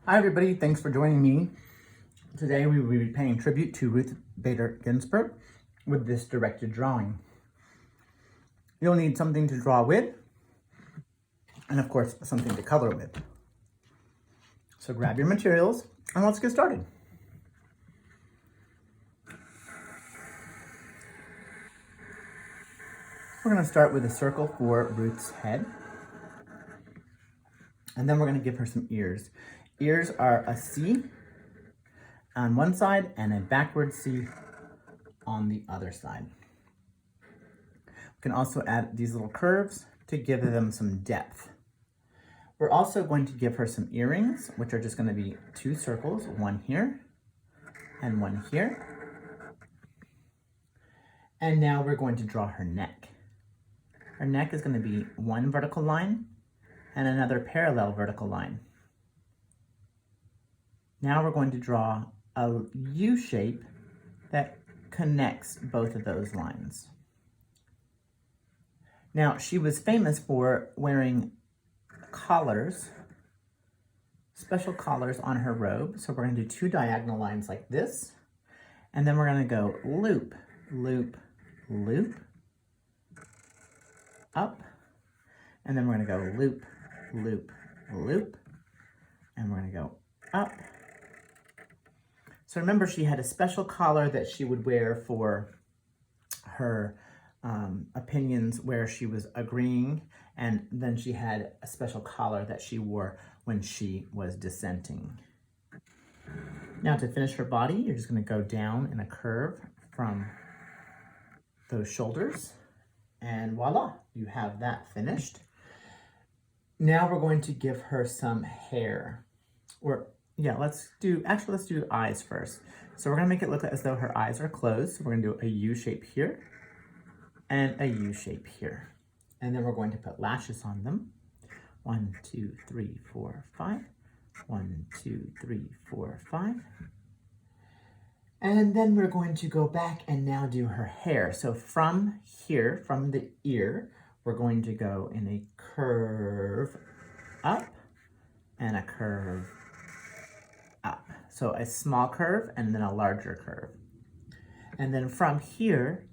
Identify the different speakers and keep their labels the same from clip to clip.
Speaker 1: Hi everybody, thanks for joining me. Today we will be paying tribute to Ruth Bader Ginsburg with this directed drawing. You'll need something to draw with, and of course something to color with. So grab your materials and let's get started. We're going to start with a circle for Ruth's head, and then we're going to give her some ears. Ears are a C on one side and a backward C on the other side. We can also add these little curves to give them some depth. We're also going to give her some earrings, which are just going to be two circles, one here and one here. And now we're going to draw her neck. Her neck is going to be one vertical line and another parallel vertical line. Now we're going to draw a U shape that connects both of those lines. Now, she was famous for wearing collars, special collars on her robe. So we're going to do two diagonal lines like this, and then we're going to go loop, loop, loop, up, and then we're going to go loop, loop, loop, and we're going to go up. So remember, she had a special collar that she would wear for her opinions where she was agreeing, and then she had a special collar that she wore when she was dissenting. Now to finish her body, you're just going to go down in a curve from those shoulders, and voila, you have that finished. Now we're going to give her some hair, let's do eyes first. So we're gonna make it look as though her eyes are closed. So we're gonna do a U shape here and a U shape here. And then we're going to put lashes on them. 1, 2, 3, 4, 5. 1, 2, 3, 4, 5. And then we're going to go back and now do her hair. So from here, from the ear, we're going to go in a curve up and a curve up. So a small curve and then a larger curve. And then from here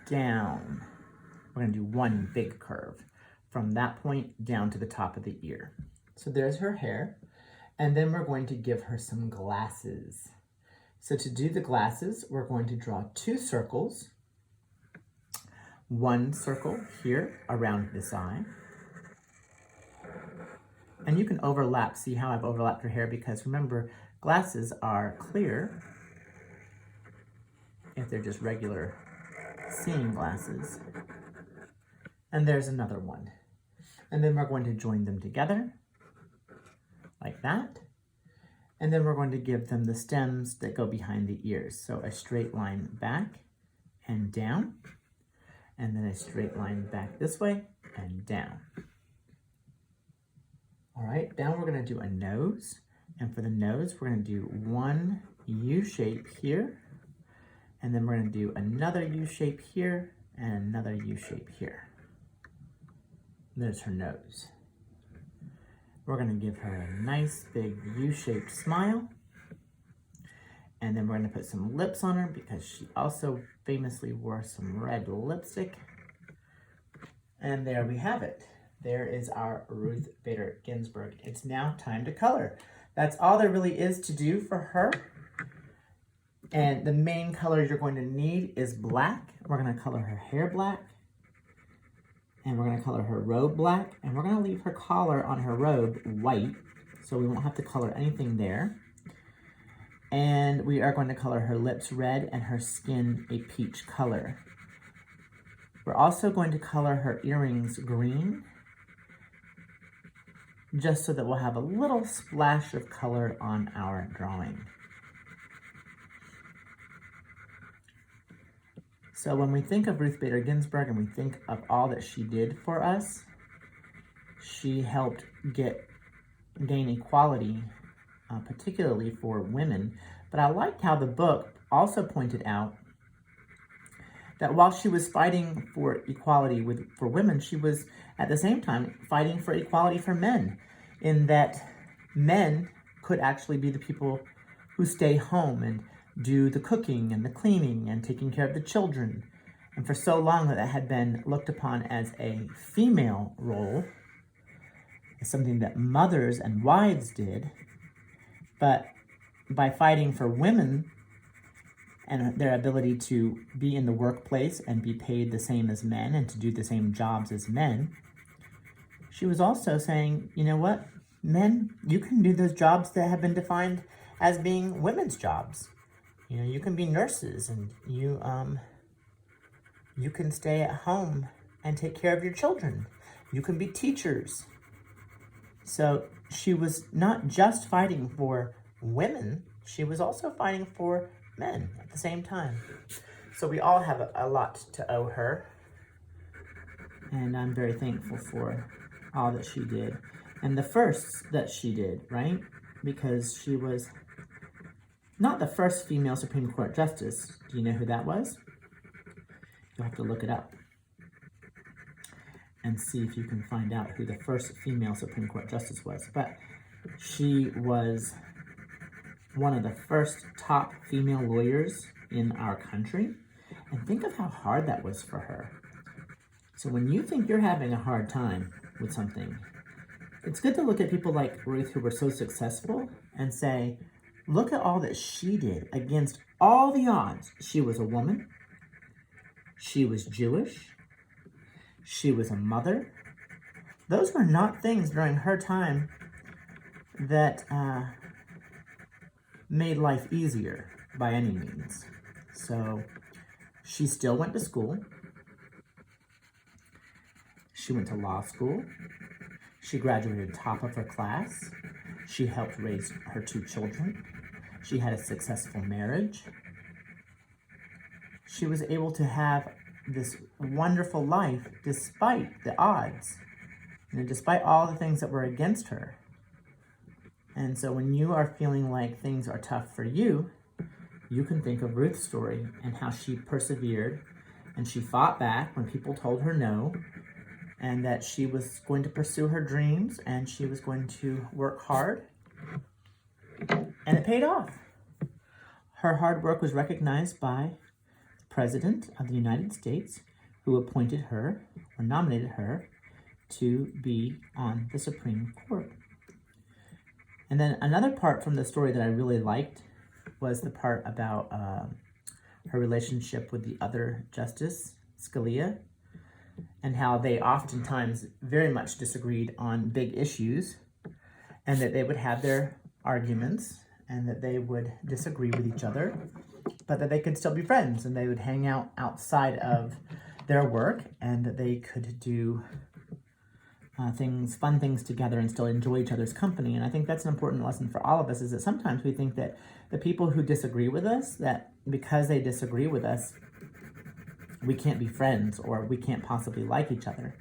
Speaker 1: down, we're going to do one big curve from that point down to the top of the ear. So there's her hair. And then we're going to give her some glasses. So to do the glasses, we're going to draw two circles. One circle here around this eye. And you can overlap. See how I've overlapped her hair? Because remember, glasses are clear if they're just regular seeing glasses. And there's another one. And then we're going to join them together like that. And then we're going to give them the stems that go behind the ears. So a straight line back and down. And then a straight line back this way and down. All right, now we're going to do a nose. And for the nose, we're going to do one U shape here. And then we're going to do another U shape here and another U shape here. There's her nose. We're going to give her a nice big U-shaped smile. And then we're going to put some lips on her because she also famously wore some red lipstick. And there we have it. There is our Ruth Bader Ginsburg. It's now time to color. That's all there really is to do for her. And the main color you're going to need is black. We're going to color her hair black. And we're going to color her robe black. And we're going to leave her collar on her robe white. So we won't have to color anything there. And we are going to color her lips red and her skin a peach color. We're also going to color her earrings green, just so that we'll have a little splash of color on our drawing. So when we think of Ruth Bader Ginsburg and we think of all that she did for us, she helped gain equality, particularly for women. But I liked how the book also pointed out that while she was fighting for equality for women, she was at the same time fighting for equality for men, in that men could actually be the people who stay home and do the cooking and the cleaning and taking care of the children. And for so long that had been looked upon as a female role, as something that mothers and wives did. But by fighting for women and their ability to be in the workplace and be paid the same as men and to do the same jobs as men, she was also saying, you know what, men, you can do those jobs that have been defined as being women's jobs. You know, you can be nurses, and you can stay at home and take care of your children. You can be teachers. So she was not just fighting for women, she was also fighting for men at the same time. So we all have a lot to owe her. And I'm very thankful for all that she did. And the firsts that she did, right? Because she was not the first female Supreme Court justice. Do you know who that was? You'll have to look it up and see if you can find out who the first female Supreme Court justice was. But she was one of the first top female lawyers in our country. And think of how hard that was for her. So when you think you're having a hard time with something, it's good to look at people like Ruth who were so successful and say, look at all that she did against all the odds. She was a woman. She was Jewish. She was a mother. Those were not things during her time that made life easier by any means. So she still went to school. She went to law school. She graduated top of her class. She helped raise her 2 children. She had a successful marriage. She was able to have this wonderful life despite the odds, despite all the things that were against her. And so when you are feeling like things are tough for you, you can think of Ruth's story and how she persevered and she fought back when people told her no, and that she was going to pursue her dreams and she was going to work hard. And it paid off. Her hard work was recognized by the President of the United States, who appointed her or nominated her to be on the Supreme Court. And then another part from the story that I really liked was the part about her relationship with the other justice, Scalia, and how they oftentimes very much disagreed on big issues, and that they would have their arguments and that they would disagree with each other, but that they could still be friends and they would hang out outside of their work and that they could do fun things together and still enjoy each other's company. And I think that's an important lesson for all of us, is that sometimes we think that the people who disagree with us, that because they disagree with us, we can't be friends or we can't possibly like each other.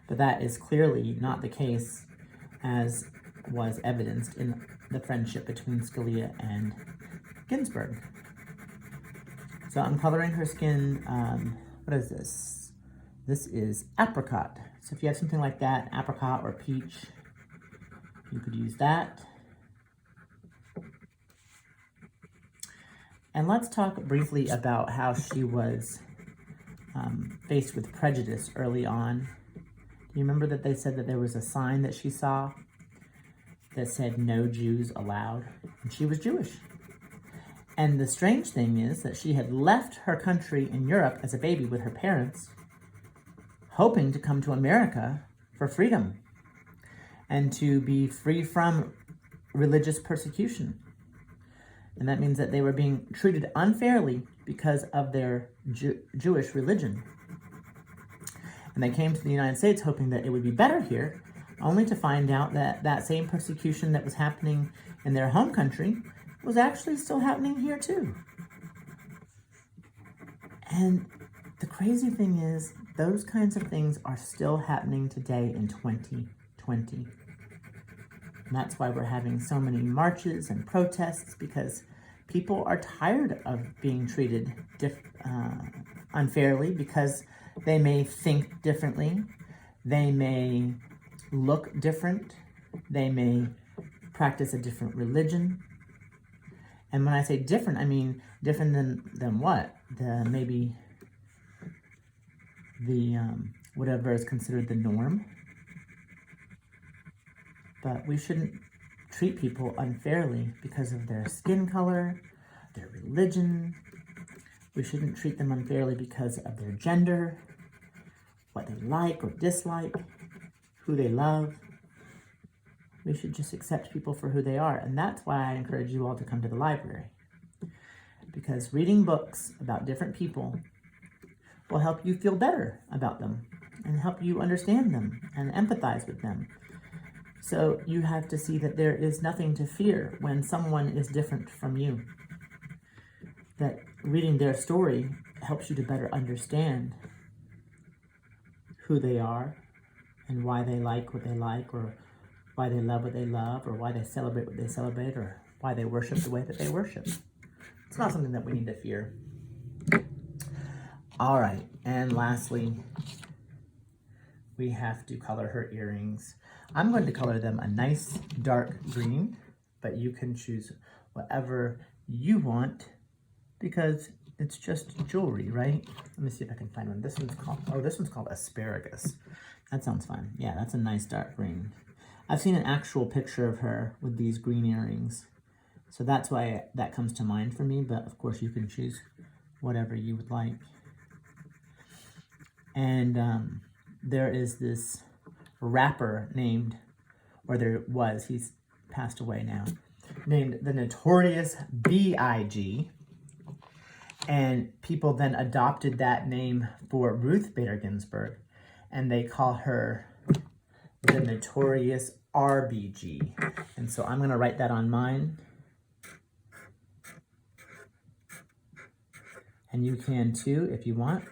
Speaker 1: But that is clearly not the case, as was evidenced in the friendship between Scalia and Ginsburg. So I'm coloring her skin, what is this? This is apricot. So if you have something like that, apricot or peach, you could use that. And let's talk briefly about how she was faced with prejudice early on. Do you remember that they said that there was a sign that she saw that said "No Jews allowed"? And she was Jewish. And the strange thing is that she had left her country in Europe as a baby with her parents, hoping to come to America for freedom and to be free from religious persecution. And that means that they were being treated unfairly because of their Jewish religion. And they came to the United States hoping that it would be better here, only to find out that that same persecution that was happening in their home country was actually still happening here too. And the crazy thing is, those kinds of things are still happening today in 2020. And that's why we're having so many marches and protests, because people are tired of being treated unfairly because they may think differently, they may look different, they may practice a different religion. And when I say different, I mean different than what? Maybe the whatever is considered the norm. But we shouldn't treat people unfairly because of their skin color, their religion. We shouldn't treat them unfairly because of their gender, what they like or dislike, who they love. We should just accept people for who they are. And that's why I encourage you all to come to the library. Because reading books about different people will help you feel better about them and help you understand them and empathize with them. So you have to see that there is nothing to fear when someone is different from you. That reading their story helps you to better understand who they are and why they like what they like, or why they love what they love, or why they celebrate what they celebrate, or why they worship the way that they worship. It's not something that we need to fear. All right, and lastly, we have to color her earrings. I'm going to color them a nice dark green, but you can choose whatever you want because it's just jewelry, right? Let me see if I can find one. This one's called asparagus. That sounds fun. Yeah, that's a nice dark green. I've seen an actual picture of her with these green earrings, so that's why that comes to mind for me, but of course you can choose whatever you would like. And there is this rapper named, or there was, he's passed away now, named the Notorious B.I.G., and people then adopted that name for Ruth Bader Ginsburg, and they call her the Notorious R.B.G. And so I'm going to write that on mine. And you can too if you want.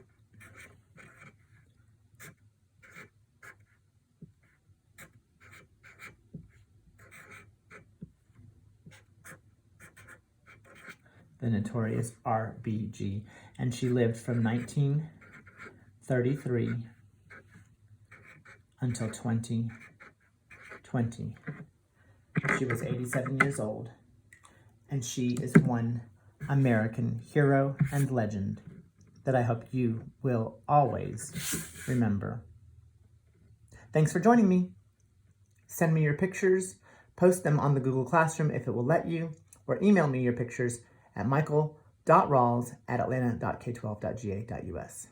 Speaker 1: The Notorious R.B.G. And she lived from 1933 until 2020. She was 87 years old, and she is one American hero and legend that I hope you will always remember. Thanks for joining me. Send me your pictures, post them on the Google Classroom if it will let you, or email me your pictures at michael.rawls@atlanta.k12.ga.us.